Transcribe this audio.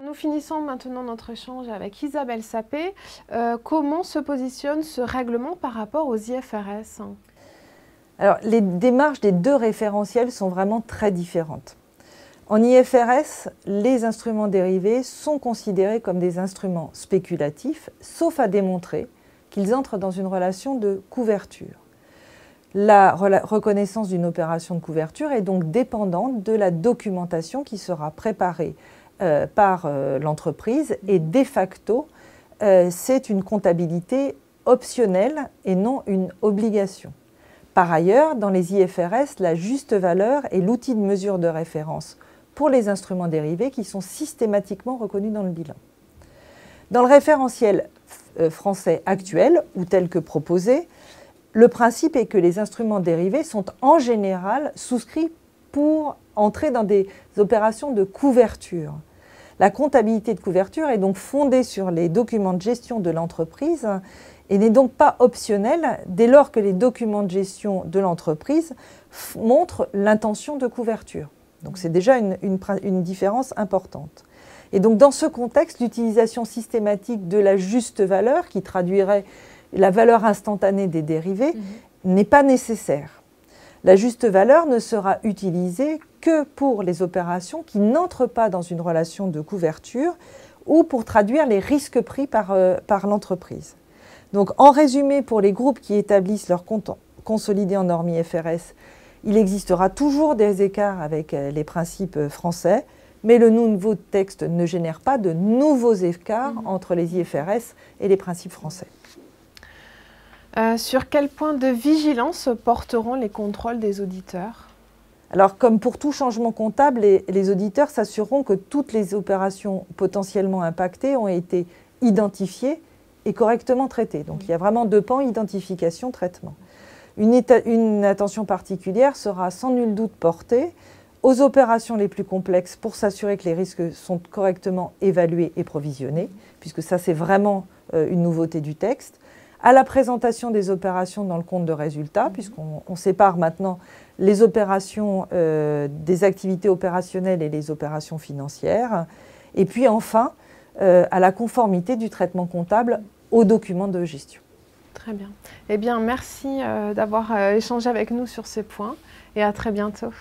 Nous finissons maintenant notre échange avec Isabelle Sapé. Comment se positionne ce règlement par rapport aux IFRS? Alors, les démarches des deux référentiels sont vraiment très différentes. En IFRS, les instruments dérivés sont considérés comme des instruments spéculatifs, sauf à démontrer qu'ils entrent dans une relation de couverture. La reconnaissance d'une opération de couverture est donc dépendante de la documentation qui sera préparée par l'entreprise et de facto, c'est une comptabilité optionnelle et non une obligation. Par ailleurs, dans les IFRS, la juste valeur est l'outil de mesure de référence pour les instruments dérivés qui sont systématiquement reconnus dans le bilan. Dans le référentiel français actuel, ou tel que proposé, le principe est que les instruments dérivés sont en général souscrits pour entrer dans des opérations de couverture. La comptabilité de couverture est donc fondée sur les documents de gestion de l'entreprise et n'est donc pas optionnelle dès lors que les documents de gestion de l'entreprise montrent l'intention de couverture. Donc c'est déjà une différence importante. Et donc dans ce contexte, l'utilisation systématique de la juste valeur, qui traduirait la valeur instantanée des dérivés, n'est pas nécessaire. La juste valeur ne sera utilisée que pour les opérations qui n'entrent pas dans une relation de couverture ou pour traduire les risques pris par l'entreprise. Donc en résumé, pour les groupes qui établissent leur compte consolidé en norme IFRS, il existera toujours des écarts avec les principes français, mais le nouveau texte ne génère pas de nouveaux écarts entre les IFRS et les principes français. Sur quel point de vigilance porteront les contrôles des auditeurs? Alors, comme pour tout changement comptable, les auditeurs s'assureront que toutes les opérations potentiellement impactées ont été identifiées et correctement traitées. Donc, il y a vraiment deux pans, identification, traitement. Une attention particulière sera sans nul doute portée aux opérations les plus complexes pour s'assurer que les risques sont correctement évalués et provisionnés, puisque ça, c'est vraiment une nouveauté du texte, à la présentation des opérations dans le compte de résultat, puisqu'on sépare maintenant les opérations des activités opérationnelles et les opérations financières, et puis enfin, à la conformité du traitement comptable aux documents de gestion. Très bien. Eh bien, merci d'avoir échangé avec nous sur ces points et à très bientôt.